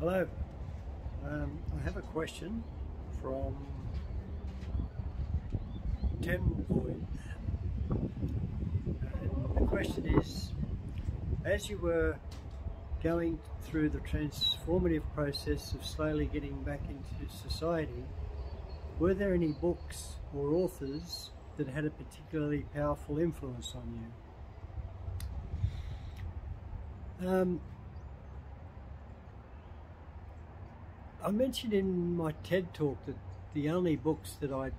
Hello, I have a question from Tim Boyd. The question is, as you were going through the transformative process of slowly getting back into society, were there any books or authors that had a particularly powerful influence on you? I mentioned in my TED talk that the only books that I'd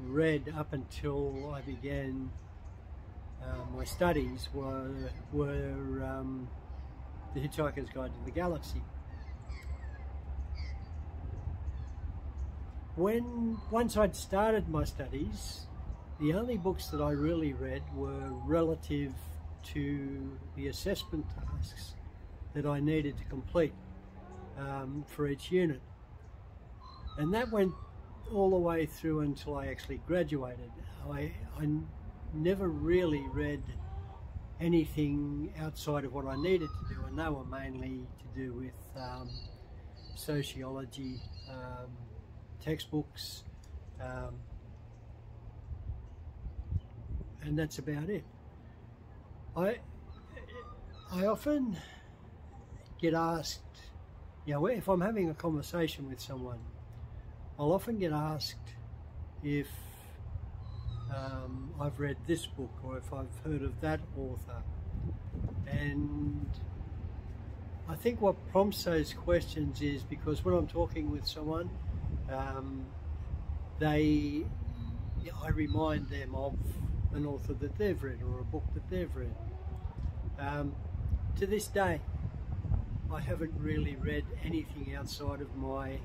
read up until I began my studies were The Hitchhiker's Guide to the Galaxy. Once I'd started my studies, the only books that I really read were relative to the assessment tasks that I needed to complete for each unit. And that went all the way through until I actually graduated. I never really read anything outside of what I needed to do, and they were mainly to do with sociology, textbooks, and that's about it. I often get asked, if I'm having a conversation with someone, I'll often get asked if I've read this book or if I've heard of that author. And I think what prompts those questions is because when I'm talking with someone, I remind them of an author that they've read or a book that they've read. To this day, I haven't really read anything outside of my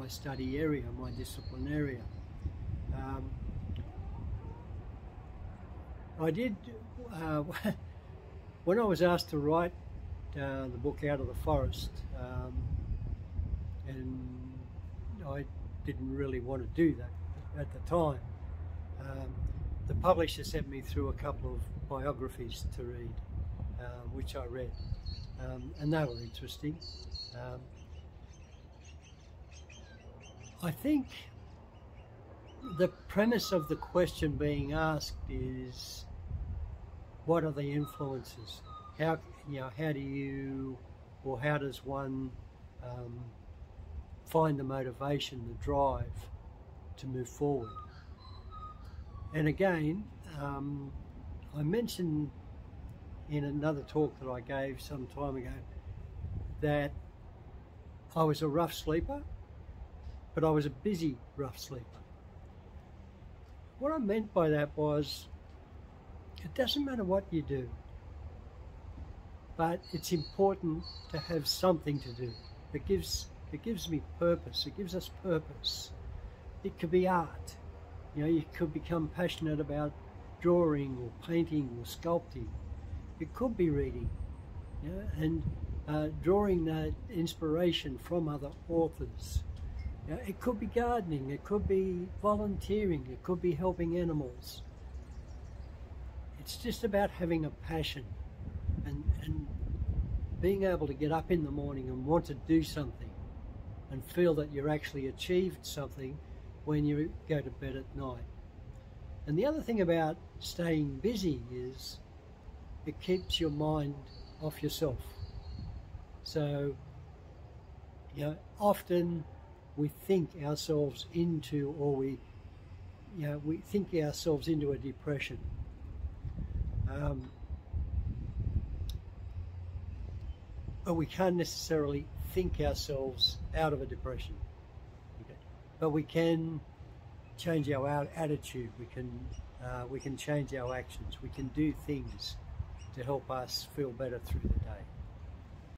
study area, my discipline area. I did, when I was asked to write the book Out of the Forest, and I didn't really want to do that at the time, the publisher sent me through a couple of biographies to read, which I read, and they were interesting. I think the premise of the question being asked is, what are the influences? How do you, or how does one find the motivation, the drive to move forward? And again, I mentioned in another talk that I gave some time ago that I was a rough sleeper, but I was a busy rough sleeper. What I meant by that was, it doesn't matter what you do, but it's important to have something to do. It gives me purpose. It gives us purpose. It could be art. You could become passionate about drawing or painting or sculpting. It could be reading, and drawing that inspiration from other authors. It could be gardening, it could be volunteering, it could be helping animals. It's just about having a passion and being able to get up in the morning and want to do something and feel that you're actually achieved something when you go to bed at night. And the other thing about staying busy is it keeps your mind off yourself. So, often we think ourselves into, or we think ourselves into a depression. But we can't necessarily think ourselves out of a depression. Okay? But we can change our attitude. We can change our actions. We can do things to help us feel better through that.